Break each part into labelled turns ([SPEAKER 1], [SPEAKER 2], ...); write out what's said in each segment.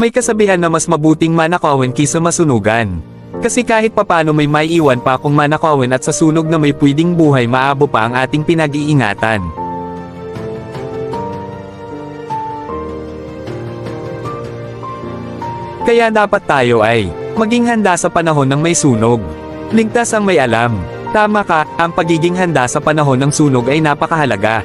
[SPEAKER 1] May kasabihan na mas mabuting manakawin kaysa masunugan. Kasi kahit papano may maiiwan pa kung manakawin at sa sunog na may pwedeng buhay maabo pa ang ating pinag-iingatan. Kaya dapat tayo ay maging handa sa panahon ng may sunog. Ligtas ang may alam. Tama ka, ang pagiging handa sa panahon ng sunog ay napakahalaga.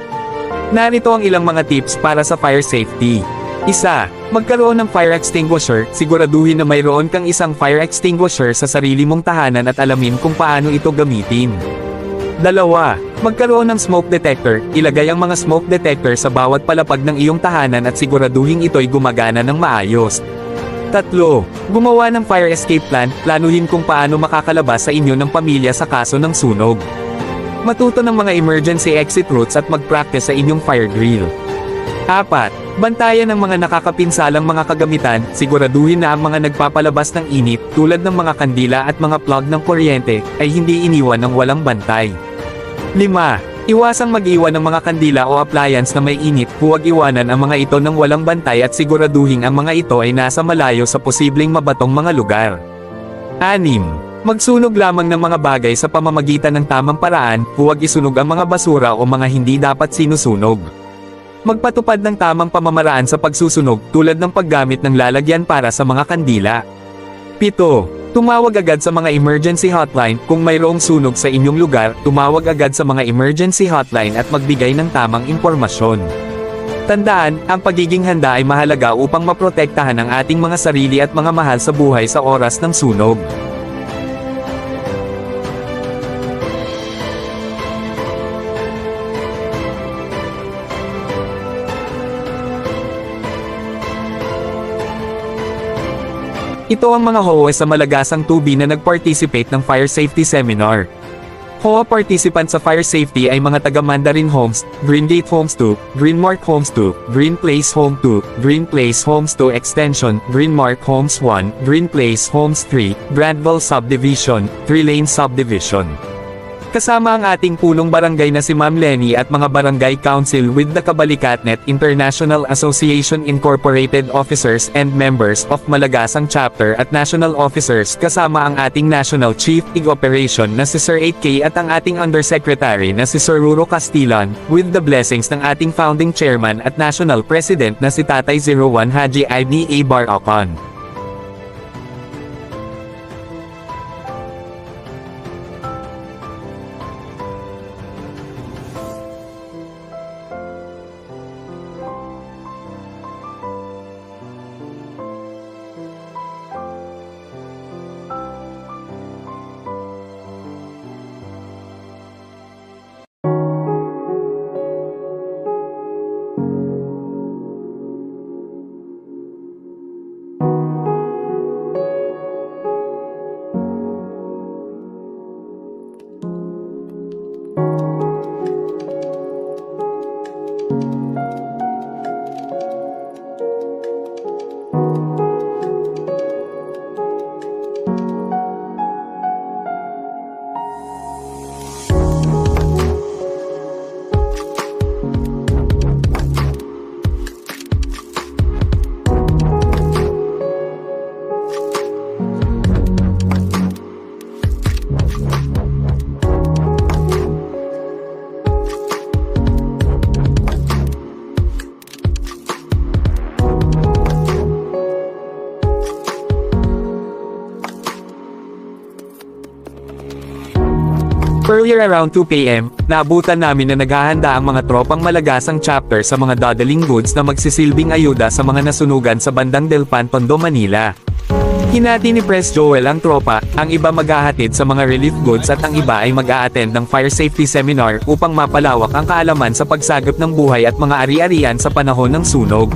[SPEAKER 1] Narito ang ilang mga tips para sa fire safety. 1. Magkaroon ng fire extinguisher. Siguraduhin na mayroon kang isang fire extinguisher sa sarili mong tahanan at alamin kung paano ito gamitin. 2. Magkaroon ng smoke detector. Ilagay ang mga smoke detector sa bawat palapag ng iyong tahanan at siguraduhin ito'y gumagana ng maayos. 3. Gumawa ng fire escape plan. Planuhin kung paano makakalabas sa inyo ng pamilya sa kaso ng sunog. Matuto ng mga emergency exit routes at mag-practice sa inyong fire drill. 4. Bantayan ang mga nakakapinsalang mga kagamitan. Siguraduhin na ang mga nagpapalabas ng init, tulad ng mga kandila at mga plug ng kuryente, ay hindi iniwan ng walang bantay. 5. Iwasang mag-iwan ng mga kandila o appliance na may init. Huwag iwanan ang mga ito ng walang bantay at siguraduhin ang mga ito ay nasa malayo sa posibleng mabatong mga lugar. 6. Magsunog lamang ng mga bagay sa pamamagitan ng tamang paraan. Huwag isunog ang mga basura o mga hindi dapat sinusunog. Magpatupad ng tamang pamamaraan sa pagsusunog, tulad ng paggamit ng lalagyan para sa mga kandila. 7. Tumawag agad sa mga emergency hotline. Kung mayroong sunog sa inyong lugar, tumawag agad sa mga emergency hotline at magbigay ng tamang impormasyon. Tandaan, ang pagiging handa ay mahalaga upang maprotektahan ang ating mga sarili at mga mahal sa buhay sa oras ng sunog. Ito ang mga HOA sa Malagasang Tubi na nag-participate ng Fire Safety Seminar. HOA participant sa Fire Safety ay mga taga Mandarin Homes, Green Gate Homes 2, Green Mark Homes 2, Green Place Home 2, Green Place Homes 2 Extension, Green Mark Homes 1, Green Place Homes 3, Brandville Subdivision, 3-Lane Subdivision. Kasama ang ating punong barangay na si Ma'am Lenny at mga barangay council with the Kabalikatnet International Association Incorporated officers and members of Malagasang Chapter at national officers kasama ang ating National Chief IG Operation na si Sir 8K at ang ating Undersecretary na si Sir Ruro Castillan, with the blessings ng ating founding chairman at national president na si Tatay 01 Haji Ibni A. Barocon. Earlier around 2 p.m., naabutan namin na naghahanda ang mga tropang Malagasang Chapter sa mga dadaling goods na magsisilbing ayuda sa mga nasunugan sa bandang Delpan, Tondo, Manila. Hinati ni Pres Joel ang tropa, ang iba maghahatid sa mga relief goods at ang iba ay mag-a-attend ng fire safety seminar upang mapalawak ang kaalaman sa pagsagap ng buhay at mga ari-arian sa panahon ng sunog.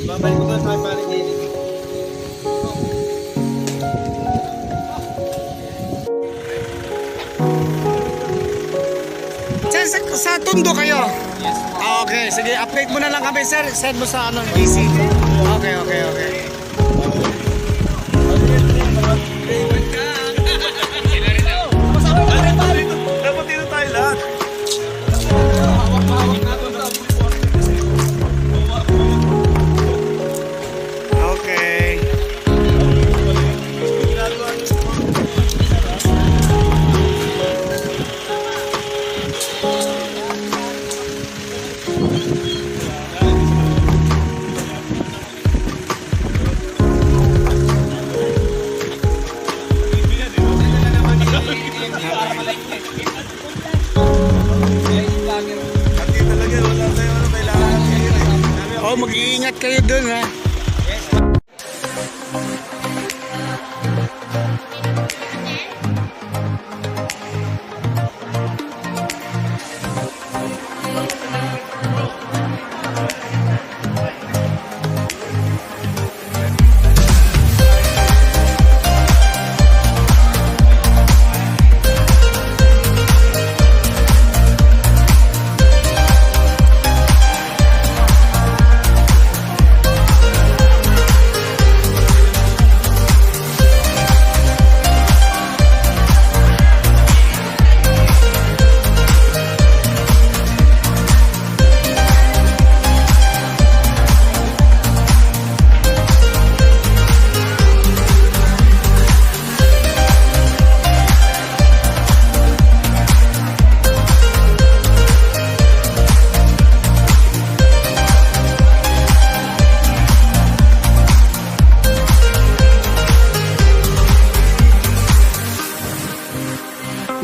[SPEAKER 2] Babalik ko ba sa paring dinig? Sa Tondo kayo?
[SPEAKER 3] Yes. Okay, sige, update mo na lang kami, sir. Send mo sa ano, GC. Okay.
[SPEAKER 2] Dapat dito tayo lahat.
[SPEAKER 3] Okay.
[SPEAKER 2] Hindi talaga, wala tayo ano, kailangan natin.
[SPEAKER 3] Oh, mag-iingat kayo dun, ha.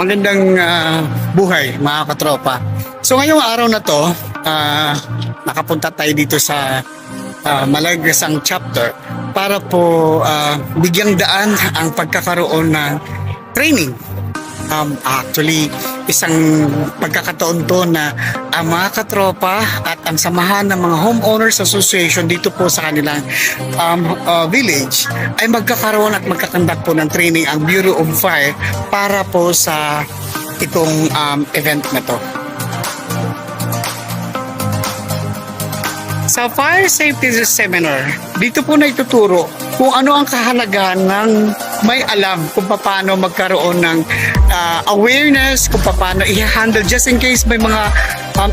[SPEAKER 3] Magandang buhay mga katropa. So ngayong araw na to, nakapunta tayo dito sa Malagasang chapter para po bigyang daan ang pagkakaroon ng training. Actually, isang pagkakataon to na ang mga katropa at ang samahan ng mga homeowners association dito po sa kanilang village ay magkakaroon at magkakandak po ng training ang Bureau of Fire para po sa itong event na to. Sa Fire Safety Seminar, dito po na ituturo kung ano ang kahalagahan ng may alam kung paano magkaroon ng awareness, kung paano i-handle just in case may mga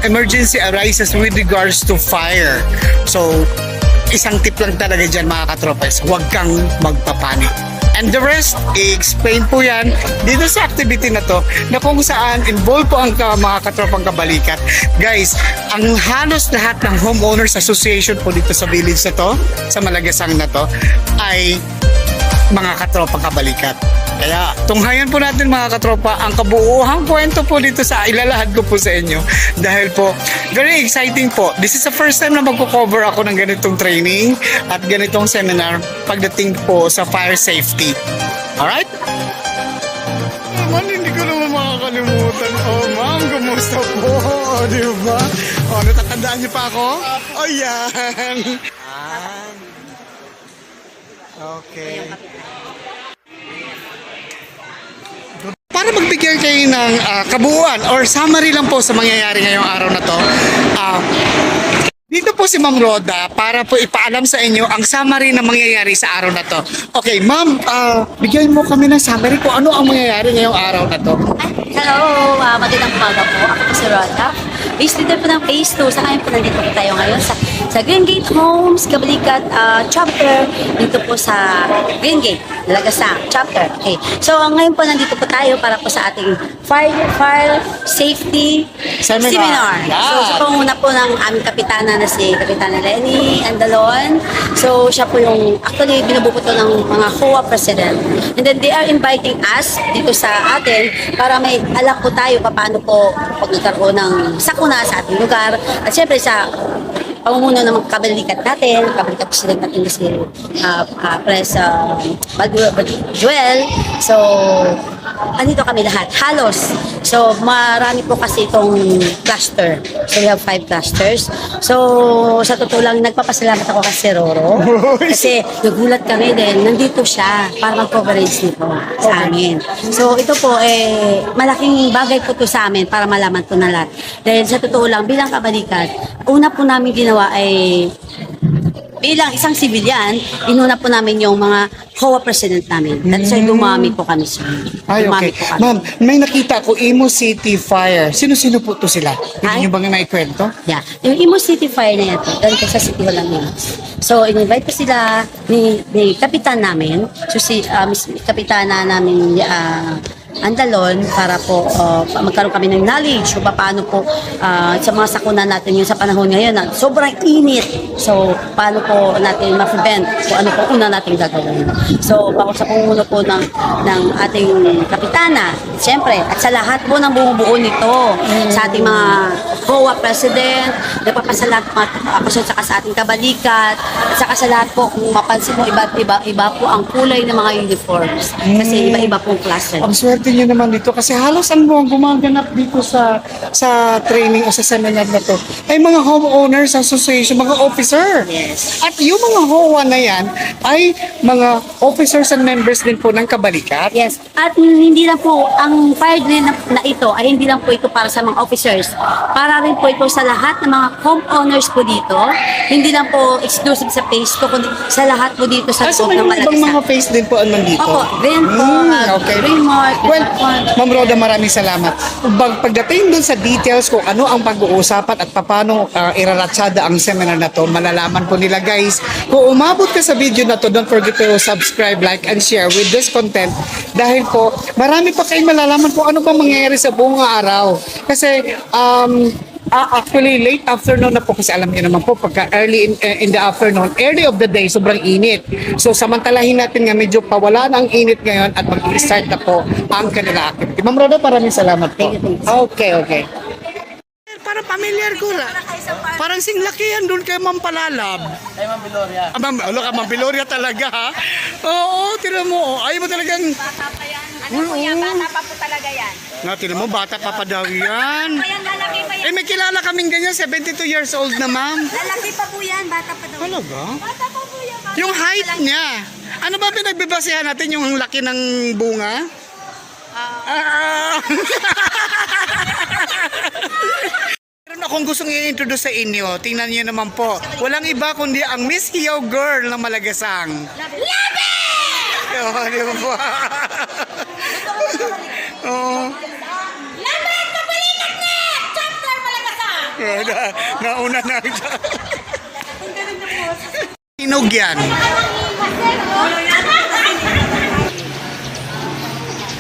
[SPEAKER 3] emergency arises with regards to fire. So, isang tip lang talaga dyan mga katropes, huwag kang magpapanik. And the rest, i-explain po yan dito sa activity na to na kung saan involved po ang mga katropang kabalikat. Guys, ang halos lahat ng homeowners association po dito sa village na to, sa Malagasang na to, ay mga katropang kabalikat. Kaya tunghayan po natin mga katropa ang kabuuhang kwento po dito sa ilalahad ko po sa inyo. Dahil po, very exciting po. This is the first time na magko-cover ako ng ganitong training at ganitong seminar pagdating po sa fire safety. Alright? Naman, hindi ko naman makakalimutan. Oh, ma'am, kumusta po? Oh, di ba? Oh, natatandaan niyo pa ako? Oh, yan. Okay. Para magbigay kayo ng kabuuan or summary lang po sa mangyayari ngayong araw na to, dito po si Ma'am Roda para po ipaalam sa inyo ang summary na mangyayari sa araw na to. Okay, Ma'am, bigyan mo kami ng summary kung ano ang mangyayari ngayong araw na to.
[SPEAKER 4] Hello, magandang umaga po. Ako po si Roda. Based dito po ng Phase 2. Sa ngayon po nandito po tayo ngayon sa Green Gate Homes, Kabalikat chapter. Dito po sa Green Gate, Malagasang chapter. Okay. So ngayon po nandito po tayo para po sa ating fire safety seminar.
[SPEAKER 3] Yeah.
[SPEAKER 4] So sa panguna po ng aming kapitana na si Kapitana Lenny Andalon. So siya po yung actually binubuto ng mga COA president. And then they are inviting us dito sa atin para may alam po tayo paano po pag nagkaroon ng sakuna sa ating lugar. At syempre sa pamumuno ng mga kabalikat natin, kabalikat president natin si Pres Joel. So, andito kami lahat, halos. So, marami po kasi itong cluster. So, we have 5 clusters. So, sa totoo lang, nagpapasalamat ako kay Roro. Kasi nagulat kami din, nandito siya para mag-coverage nito sa amin. So, ito po, malaking bagay po to sa amin para malaman po na lahat. Dahil sa totoo lang, bilang kabalikat, una po namin ginawa ay bilang isang civilian, inuna po namin yung mga COA president namin. That's why dumami po kami, sir.
[SPEAKER 3] Ay, okay.
[SPEAKER 4] Dumami po kami.
[SPEAKER 3] Ma'am, may nakita ko, Imo City Fire. Sino-sino po to sila?
[SPEAKER 4] Ay.
[SPEAKER 3] Hindi nyo bang naikwento?
[SPEAKER 4] Yeah. Yung Imo City Fire na yan, doon po sa City Hall lang yan. So, in-invite ko sila ni kapitan namin. So, kapitana namin, Andalon para po magkaroon kami ng knowledge kung paano po sa mga sakuna natin yung sa panahon ngayon na sobrang init. So, paano po natin ma-prevent kung ano po una natin gagawin. So, sa pumuno po ng ating kapitana, siyempre, at sa lahat po ng bumubuo nito, sa ating mga COA president, nagpapasalamat ako saka sa ating kabalikat, at saka sa lahat po, kung mapansin mo, iba po ang kulay ng mga uniforms. Kasi iba-iba pong klase.
[SPEAKER 3] Ang swerte nyo naman dito kasi halos ang buong gumaganap dito sa training o sa seminar na to ay mga homeowners association, mga officer.
[SPEAKER 4] Yes.
[SPEAKER 3] At yung mga HOA na yan ay mga officers and members din po ng kabalikat.
[SPEAKER 4] Yes. At hindi lang po, ang fire drill na ito ay hindi lang po ito para sa mga officers. Para rin po ito sa lahat ng mga homeowners po dito. Hindi lang po exclusive sa phase ko, kundi sa lahat po dito sa
[SPEAKER 3] So
[SPEAKER 4] loob
[SPEAKER 3] may
[SPEAKER 4] ng
[SPEAKER 3] mga ibang mga
[SPEAKER 4] Malagasan.
[SPEAKER 3] face din po ang nandito.
[SPEAKER 4] Opo, then po,
[SPEAKER 3] Okay.
[SPEAKER 4] Raymart,
[SPEAKER 3] Well, Ma'am Roda, maraming salamat. Pagdating dun sa details kung ano ang pag-uusapan at paano iraratsada ang seminar na to, malalaman po nila guys. Kung umabot ka sa video na to, don't forget to subscribe, like, and share with this content dahil po marami pa kayong malalaman kung ano ba mangyayari sa buong araw. Kasi actually, late afternoon na po kasi alam niyo naman po, pagka early in the afternoon, early of the day, sobrang init. So, samantalahin natin nga medyo pawala na ang init ngayon at mag-start na po ang kanila activity. Ma'am Roda, maraming salamat po.
[SPEAKER 4] Thank you.
[SPEAKER 3] Okay. Para familiar ko la. Parang singlakihan doon kay Ma'am Palalab.
[SPEAKER 2] Ay, Ma'am Biloria.
[SPEAKER 3] Ma'am Biloria talaga ha? Oo, tira mo. Ayaw mo talagang...
[SPEAKER 5] Ano po yan? Bata pa po talaga yan.
[SPEAKER 3] Tira mo, bata pa daw yan.
[SPEAKER 5] Ayan, lalaki pa yan.
[SPEAKER 3] May kilala kaming ganyan, 72 years old na ma'am.
[SPEAKER 5] Lalaki pa po yan. Bata pa daw.
[SPEAKER 3] Talaga?
[SPEAKER 5] Bata pa po yan.
[SPEAKER 3] Yung height niya. Ano ba pinagbibasehan natin yung laki ng bunga? Meron akong gustong i-introduce sa inyo. Tingnan niyo naman po. Walang iba kundi ang Miss Hiyaw Girl ng Malagasang.
[SPEAKER 5] Love it!
[SPEAKER 3] Oh, di ba po? Oh.
[SPEAKER 5] Laban! Kapalikat na! Chapter Malagasan!
[SPEAKER 3] Nauna na siya. Tinog yan.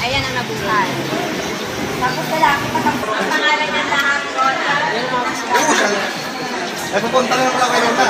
[SPEAKER 5] Ayan ang nabuhay. Tapos lalaki pa ang pangalan niya lahat.
[SPEAKER 2] Ay, pupunta lang ako kayo na.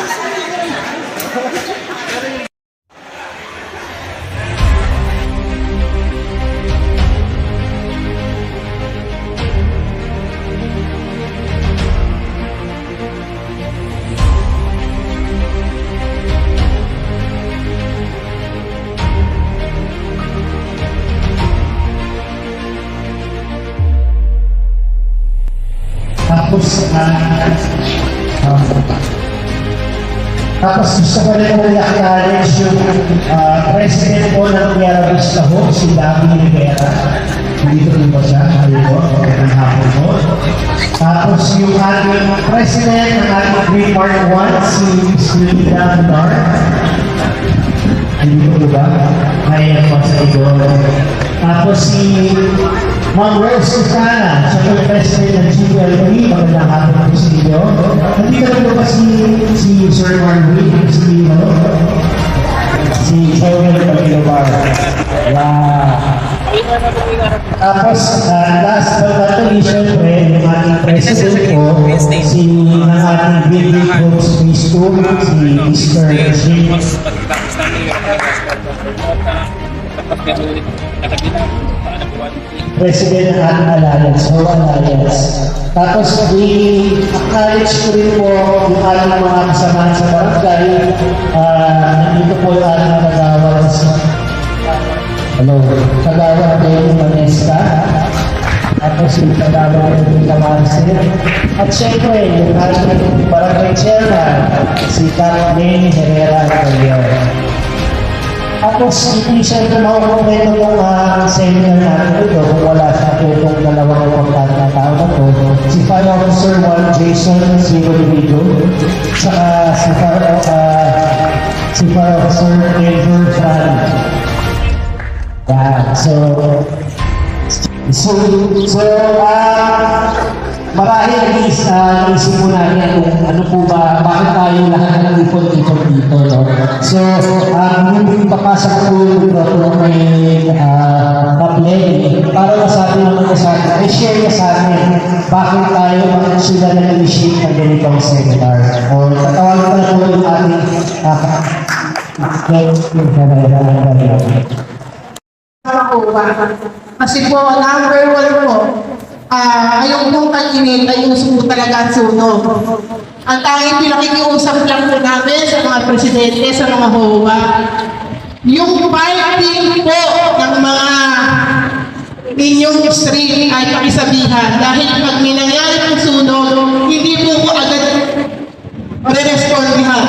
[SPEAKER 6] Tapos gusto ko rin mong i-acknowledge yung president po ng Tierra Vista Home, si Davi Rivera. Dito rin po siya. Ayun, magandang hapon po. Tapos yung ating president ng ating Green Park 1, si Ms. Linda Pilar. Dito po ba? Ayan po sa idol. Tapos si Ma'am Rose Susana, siya po yung president ng GPLP, magandang hapon po sa inyo. Nandito rin po ba si Sir Marvin, si Joel Pagilobar. Tapos, last but not least, syempre, yung ating president po, si ng ating Big Hopes Phase 2, si Mr. James. President ng ating Alliance, Whole Alliance. Tapos, i-acknowledge ko rin po yung ating mga kasamahan sa barangay. Nandito po yung ating kagawad. Hello. Kagawad Benny Manesca, tapos si Tagalo Benny Camarcel, at syempre yung ating barangay chairman, si Benny Herrera Cagliar. Tapos hindi syempre makukumpleto itong seminar natin ito kung wala sa itong dalawang importante na tao na to. Si Fire Officer 1 Jason Sigurdo, saka si Fire Officer Edward Fran. Yeah, marahil naisip po natin kung ano po ba, bakit tayo lahat ng ipon-ipon dito, no? So, yung papasok po dito kung may kaplay, para masabi naman sa atin, share na sa atin, bakit tayo sila na-initiate ng ganitong seminar. O, tatawag pa na po yung ating
[SPEAKER 7] kasi po, number 1 po, ayong pong tag-init ay uso po talaga ang sunog. Ang tanging pinakikiusap lang po namin sa mga presidente, sa mga HOA, yung parking po ng mga inyong street ay pakisabihan. Dahil pag may nangyari ng sunog, hindi po agad re-respondihan.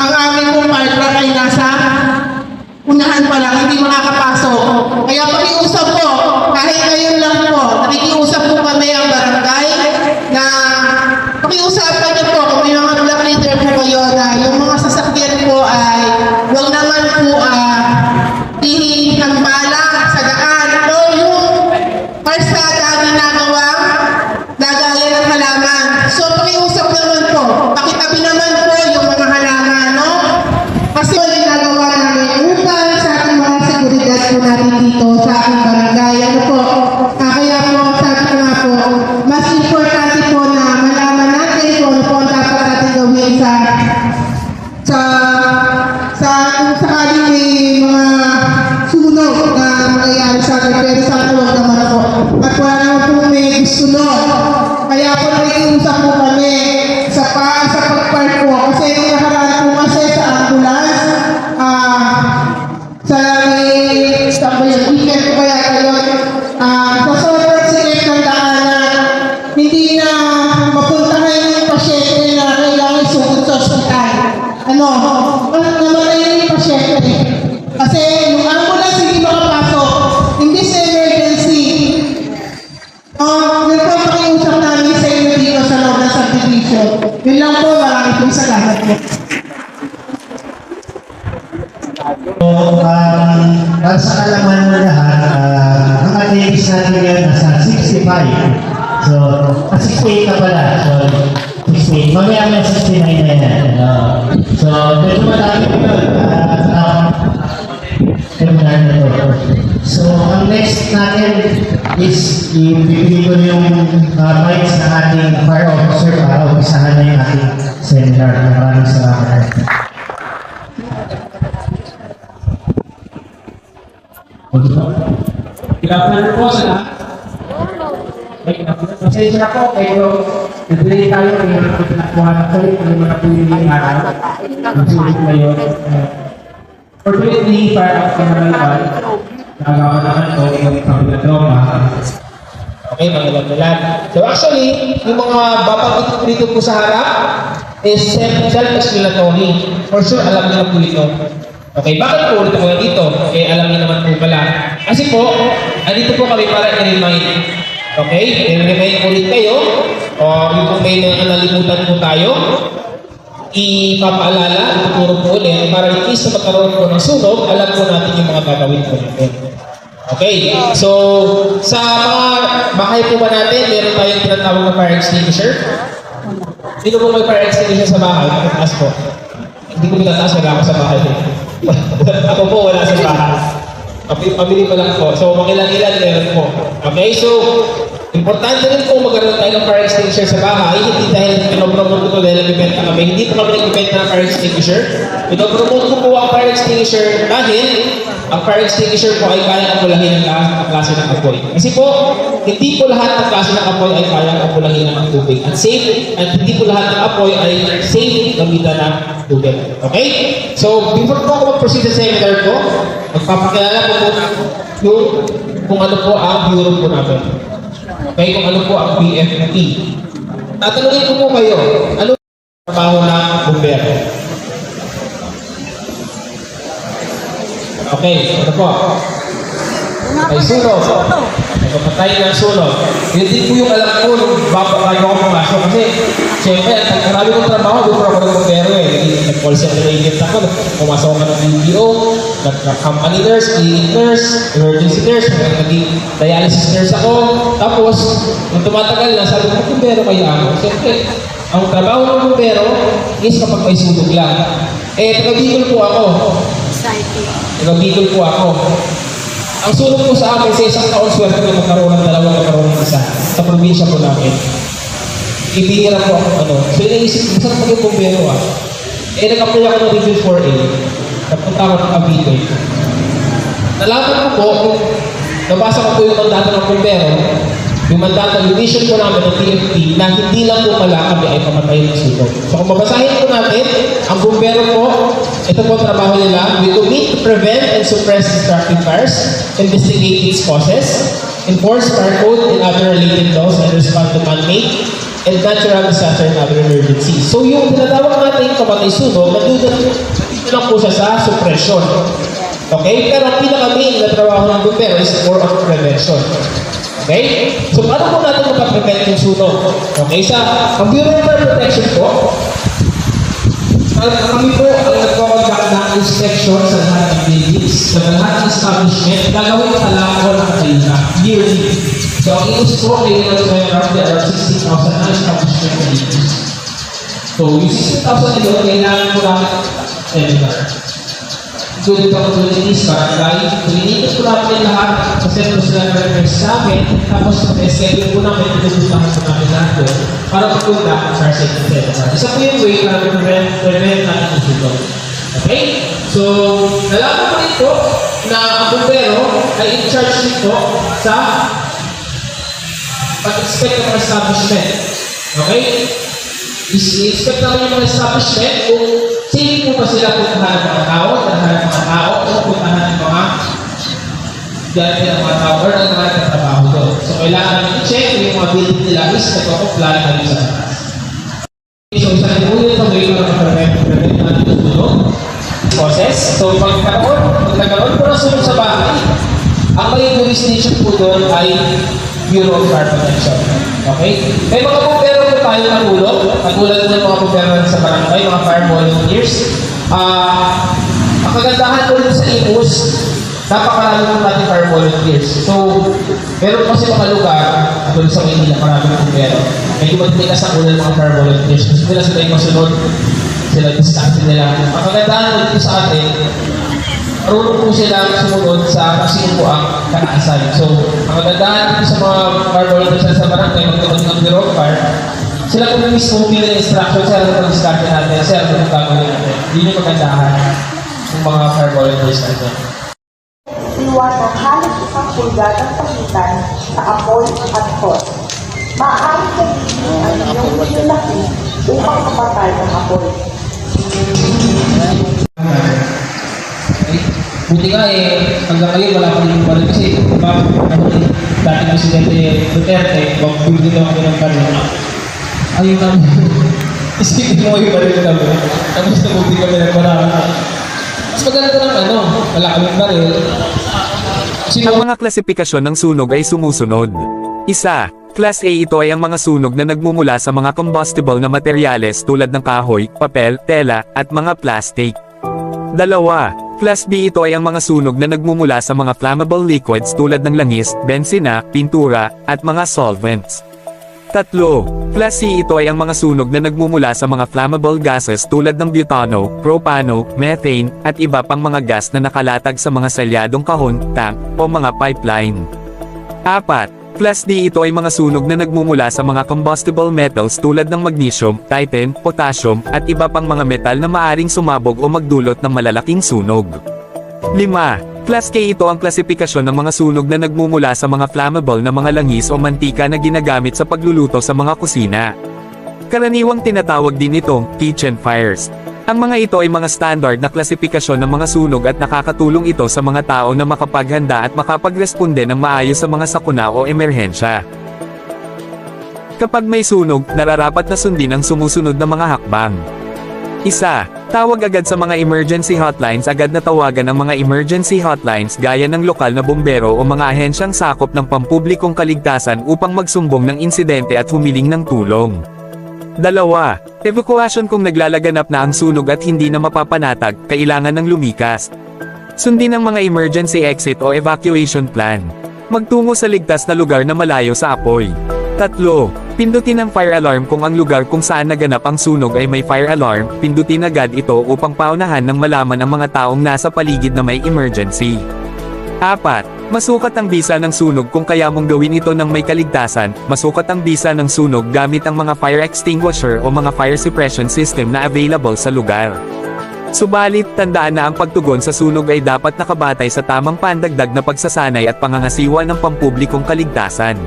[SPEAKER 7] Ang aming pong parking ay nasa unahan pa lang, hindi makakapasok. Kaya pakiusap po, kahit ngayon lang po, nakikiusap po kami ang barangay na pakiusapan niyo po kung may mga block leader po kayo na yung mga sasakyan po ay huwag naman po hihambala sa daan o yung karsada ang ginagawa lagayan ng halaman. So pakiusap naman po, pakitabi naman po yung mga halaman, no? Kasi ginagawa namin upang sa ating mga seguridad po natin dito sa ating barangay. Ano po? Kaya po, sabi ko nga po, mas importante po na malaman natin kung ano po ang dapat natin gawin kung sakaling may mga sunog na mangyayari sa atin. Pero sa atin huwag naman po. At wala naman po may gusto nun. Kaya po nakikiusap po kami sa pag-park po. Kasi nung nakaraan po kasi sa ambulance, sa may weekend ko kaya kayo, sa sobrang sikip ng daanan, hindi na mapuntahan yung pasyente na kailangan sugod sa ospital. Namatay yung pasyente. Kasi yung ambulance hindi makapasok. In this emergency, yun po pakiusap namin sa inyo dito sa loob ng subdivision. Yun lang po, maraming po salamat po.
[SPEAKER 6] So, para sa kalaman mo lahat, ang attendance natin ngayon nasa 65. So, 68 na pala. So, 68. Mamaya may 69 na yan. So, medyo madami ko So, ang next natin is ibibigay ko yung rights ng ating fire officer para umpisahan na yung ating seminar. Maraming salamat.
[SPEAKER 8] Pinapanood po sa lahat. Pasensya na po, pero nag-delay tayo kung yung mga pinakuha na po, kung yung mga pililing araw. Magsulit ngayon. Fortunately, fire out ka na iba. Nakagawa naman po yung kabilang drama.
[SPEAKER 9] Okay, mga ilan. So actually, yung mga babanggit ko dito po sa harap is self-explanatory. For sure, alam niyo na po ito. Okay, bakit po ulit ako dito? Okay, alam niyo naman po pala. Kasi po, andito po kami para i-remind. Okay, i-remind ulit kayo. O yung kung may mga nalimutan po tayo, ipapaalala, ituturo po ulit para in case na magkaroon po ng sunog, alam po natin yung mga gagawin po natin. Okay, so sa mga bahay po ba natin, meron tayong tinatawag na fire extinguisher? Sino po may fire extinguisher sa bahay? Mataas po. Hindi ko pinataas, wala ako sa bahay. Ako po wala sa bahay. Pabili ko lang po. So makilang-ilan meron po. Okay, so importante rin po magkaroon tayo ng fire extinguisher sa bahay. Hindi dahil pinopromote ko dahil nag-ibenta kami. Hindi po kami nag-ibenta ng fire extinguisher. Pinopromote ko po ang fire extinguisher dahil ang fire extinguisher po ay kayang apulahin ng lahat ng klase ng apoy. Kasi po, hindi po lahat ng klase ng apoy ay kayang apulahin ng tubig. At safe, at hindi po lahat ng apoy ay safe gamitan ng tubig. Okay? So, before po ako mag-proceed sa seminar ko, magpapakilala po yung kung ano po ang bureau po namin. Okay? Kung ano po ang BFP. Tatanungin ko po kayo, ano ang trabaho ng bumbero? Okay, ito po. May sunog. Nagpapatay ng sunog. Yun din po yung alam ko nung bago ako pumasok. Kasi, siyempre, marami kong trabaho, before ako ng bumbero eh. Nag-call center agent ako. Pumasok ako ng BPO, nag-company nurse, clinic nurse, emergency nurse, naging dialysis nurse ako. Tapos, nung tumatagal na, sabi ko, bumbero kayo ako. Siyempre, ang trabaho ng bumbero is kapag may sunog lang. Eh, taga-Bicol po ako. Taga-Bicol po ako. Ang sunog po sa amin sa isang taon swerte na magkaroon ng dalawang magkaroon ng isa sa probinsya po namin. Ibihira po ako So inaisip ko, saan maging bumbero ah? Eh nag-apply ako ng Region 4A. Napunta ako ng Cavite. Nalaman ko po, nabasa ko po yung mandato ng bumbero, yung mandato, yung mission po namin ng TFP na hindi lang po pala kami ay pamatay ng sunog. So kung mabasahin po natin, ang bumbero po, ito po ang trabaho nila. We commit to prevent and suppress destructive fires, investigate its causes, enforce fire code and other related laws, and respond to man-made and natural disaster and other emergencies. So yung tinatawag natin kamatay sunog, nandito lang po siya sa suppression. Okay? Pero ang pinaka-main na trabaho ng bumbero is more of prevention. Okay? So paano po natin makaprevent yung sunog? Okay? Sa Bureau of Fire Protection po, kami po ang nagko-conduct ng inspection sa lahat ng buildings, sa lahat ng establishment, gagawin pa lang ako nakataina, yearly. So ang inos po ay there are 60,000 na establishment na buildings. So yung 60,000 na yun, kailangan po namin seminar. Including opportunities, barangay, pininitis po namin lahat sa sentro sila ng request sa amin, tapos schedule po namin, pinupuntahan po namin lahat doon para magpunta ang fire safety center. Isa po yung way para prevent natin ang sunog. Okay? So, nalaman po rin po na ang bumbero ay in charge nito sa pag-inspect ng mga establishment. Okay? I-inspect namin yung mga establishment kung safe po ba sila puntahan ng mga tao, o puntahan ng mga dahil ng mga tao or ng mga nagtatrabaho doon. So, kailangan namin i-check kung yung mga building nila is nagpapaplano na rin sa taas. So, isang ibulit ang way para prevent natin yung sunog process. So, pag nagkaroon po ng sunog sa bahay, ang may jurisdiction po doon ay Bureau of Fire Protection. Okay? May mga bumbero po tayo ng ulo. Katulad ng mga bumbero sa barangay, mga fire volunteers. Ang kagandahan po rin sa IMUS, napakarami po natin fire volunteers. So, meron kasi mga lugar, katulad sa Manila, maraming bumbero. Medyo magtigas ang ulo ng mga fire volunteers. Kasi sila yung masunod, sila yung distance nila. Ang kagandahan po dito sa atin, marunong po sila sumunod sa kung sino po ang kakaasan. So, ang kagandahan dito sa mga fire volunteers sa barangay, magkakaroon ng Bureau of Fire, sila po mismo bilang instruction, sila po discard natin, sila po gagawin natin. Yun yung kagandahan ng mga fire volunteers natin.
[SPEAKER 5] Iwan ng halos isang pulgad ang pagitan sa apoy at hose. Maaaring sabihin ang inyong ilalaki upang mapatay ang apoy.
[SPEAKER 9] Buti nga hanggang ngayon wala pa rin baril kasi dating Presidente Duterte, wag bumili daw kami ng baril. Ayun namin. Isipin mo yung baril kami. Tapos nabuti kami ng marami. Mas maganda lang wala kaming baril.
[SPEAKER 1] Ang mga klasifikasyon ng sunog ay sumusunod. Isa, Class A ito ay ang mga sunog na nagmumula sa mga combustible na materyales tulad ng kahoy, papel, tela, at mga plastic. Dalawa, Class B ito ay ang mga sunog na nagmumula sa mga flammable liquids tulad ng langis, bensina, pintura, at mga solvents. Tatlo, Class C ito ay ang mga sunog na nagmumula sa mga flammable gases tulad ng butano, propano, methane, at iba pang mga gas na nakalatag sa mga selyadong kahon, tank, o mga pipeline. Apat, Class D ito ay mga sunog na nagmumula sa mga combustible metals tulad ng magnesium, titan, potassium, at iba pang mga metal na maaring sumabog o magdulot ng malalaking sunog. 5. Class K ito ang klasifikasyon ng mga sunog na nagmumula sa mga flammable na mga langis o mantika na ginagamit sa pagluluto sa mga kusina. Karaniwang tinatawag din itong kitchen fires. Ang mga ito ay mga standard na klasifikasyon ng mga sunog at nakakatulong ito sa mga tao na makapaghanda at makapagresponde ng maayos sa mga sakuna o emerhensya. Kapag may sunog, nararapat na sundin ang sumusunod na mga hakbang. 1. Tawag agad sa mga emergency hotlines. Agad na tawagan ang mga emergency hotlines gaya ng lokal na bombero o mga ahensyang sakop ng pampublikong kaligtasan upang magsumbong ng insidente at humiling ng tulong. 2. Evacuation. Kung naglalaganap na ang sunog at hindi na mapapanatag, kailangan ng lumikas. Sundin ang mga emergency exit o evacuation plan. Magtungo sa ligtas na lugar na malayo sa apoy. 3. Pindutin ang fire alarm. Kung ang lugar kung saan naganap ang sunog ay may fire alarm, pindutin agad ito upang paunahan ng malaman ang mga taong nasa paligid na may emergency. 4. Masukat ang bisa ng sunog. Kung kaya mong gawin ito ng may kaligtasan, masukat ang bisa ng sunog gamit ang mga fire extinguisher o mga fire suppression system na available sa lugar. Subalit, tandaan na ang pagtugon sa sunog ay dapat nakabatay sa tamang pandagdag na pagsasanay at pangangasiwa ng pampublikong kaligtasan.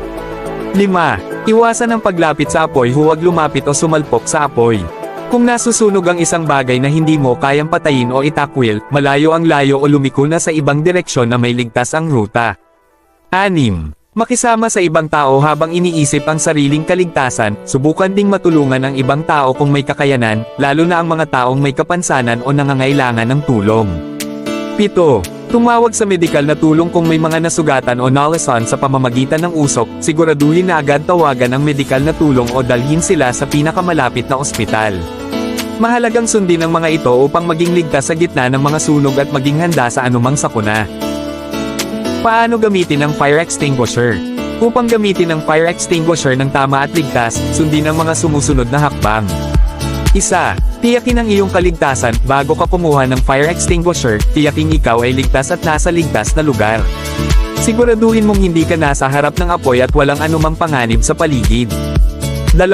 [SPEAKER 1] 5. Iwasan ang paglapit sa apoy. Huwag lumapit o sumalpok sa apoy. Kung nasusunog ang isang bagay na hindi mo kayang patayin o itakwil, malayo ang layo o lumiko na sa ibang direksyon na may ligtas ang ruta. 6. Makisama sa ibang tao habang iniisip ang sariling kaligtasan. Subukan ding matulungan ang ibang tao kung may kakayanan, lalo na ang mga taong may kapansanan o nangangailangan ng tulong. 7. Tumawag sa medikal na tulong kung may mga nasugatan o nalasan sa pamamagitan ng usok. Siguraduhin na agad tawagan ang medikal na tulong o dalhin sila sa pinakamalapit na ospital. Mahalagang sundin ang mga ito upang maging ligtas sa gitna ng mga sunog at maging handa sa anumang sakuna. Paano gamitin ang fire extinguisher? Upang gamitin ang fire extinguisher ng tama at ligtas, sundin ang mga sumusunod na hakbang. 1. Tiyakin ang iyong kaligtasan. Bago ka kumuha ng fire extinguisher, tiyaking ikaw ay ligtas at nasa ligtas na lugar. Siguraduhin mong hindi ka nasa harap ng apoy at walang anumang panganib sa paligid. 2.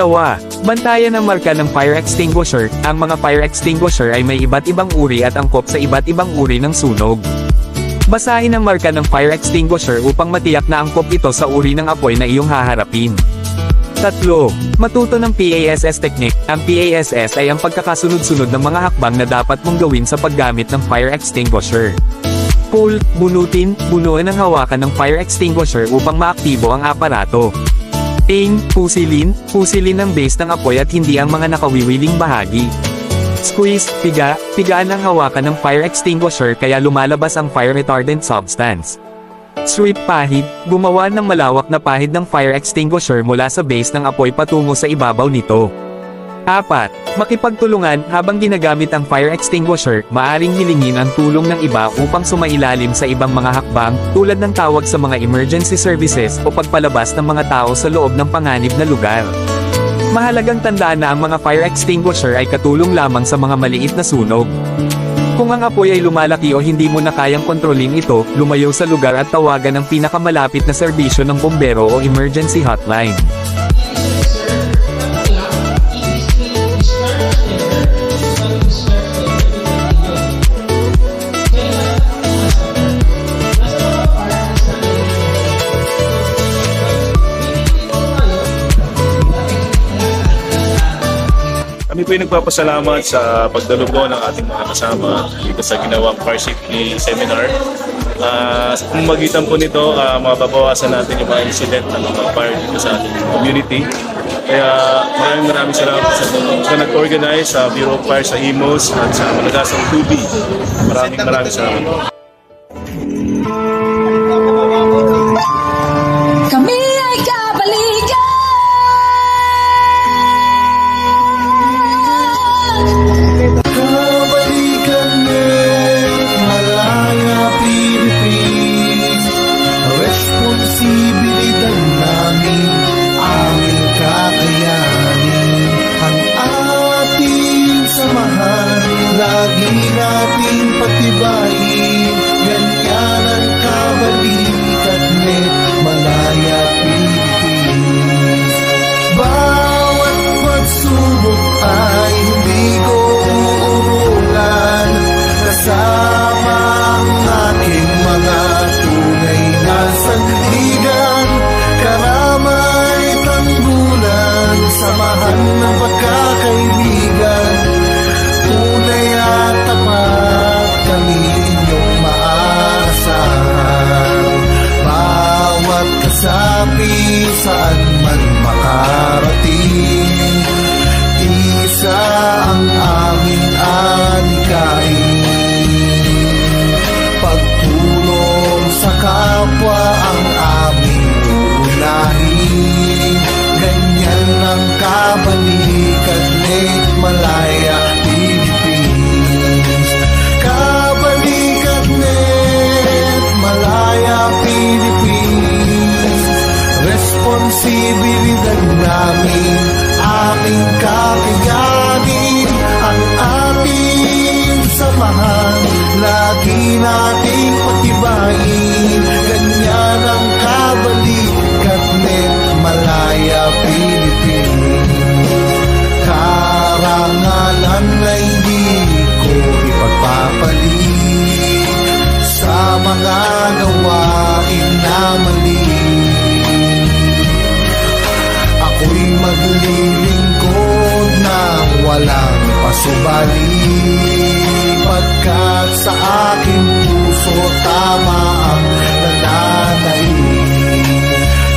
[SPEAKER 1] Bantayan ang marka ng fire extinguisher. Ang mga fire extinguisher ay may iba't ibang uri at angkop sa iba't ibang uri ng sunog. Basahin ang marka ng fire extinguisher upang matiyak na angkop ito sa uri ng apoy na iyong haharapin. 3. Matuto ng PASS technique. Ang PASS ay ang pagkakasunod-sunod ng mga hakbang na dapat mong gawin sa paggamit ng fire extinguisher. Pull, bunutin, bunuin ang hawakan ng fire extinguisher upang maaktibo ang aparato. Aim, pusilin ang base ng apoy at hindi ang mga nakawiwiling bahagi. Squeeze, pigaan ang hawakan ng fire extinguisher kaya lumalabas ang fire retardant substance. Sweep pahid, gumawa ng malawak na pahid ng fire extinguisher mula sa base ng apoy patungo sa ibabaw nito. 4. Makipagtulungan. Habang ginagamit ang fire extinguisher, maaring hilingin ang tulong ng iba upang sumailalim sa ibang mga hakbang, tulad ng tawag sa mga emergency services o pagpalabas ng mga tao sa loob ng panganib na lugar. Mahalagang tandaan na ang mga fire extinguisher ay katulong lamang sa mga maliit na sunog. Kung ang apoy ay lumalaki o hindi mo na kayang kontrolin ito, lumayo sa lugar at tawagan ang pinakamalapit na serbisyo ng bombero o emergency hotline.
[SPEAKER 10] Kami po ay nagpapasalamat sa pagdalo po ng ating mga kasama dito sa ginawang Fire Safety Seminar. Sa pamamagitan po nito, mababawasan natin yung mga incident ng mga fire dito sa ating community. Kaya maraming salamat sa nag-organize sa Bureau of Fire sa Imus at sa Malagasang 2B. Maraming salamat po.
[SPEAKER 11] Kami ay kabalikan.
[SPEAKER 12] Kabalikan ng Malaya, Philippines. Responsibilidad namin, aming kakayanin. Ang ating samahan, lagi nating patibayin. saan man makarating. Isa ang aming anikain, pagtulong sa kapwa ang aming unahin. Ganyan ang kabalikan ni Malaya Philippines. Kabalikan ni Malaya Philippines. Responsibilidad namin, aming kakayanin, ang ating samahan, lagi nating patibayin. Ganyan ang kabalikat ni Malaya Philippines. Karangalan na hindi ko ipagpapalit sa mga gawain na mali. Ako'y maglilingkod ng walang pasubali, pagkat sa aking puso tama ang nananaig.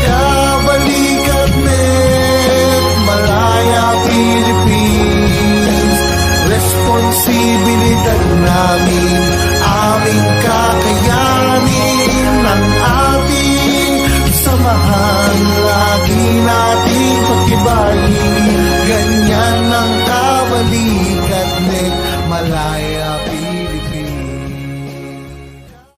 [SPEAKER 12] Kabalikat net Malaya Philippines. Responsibilidad namin, aming kakayanin, ang ating samahan, lagi natin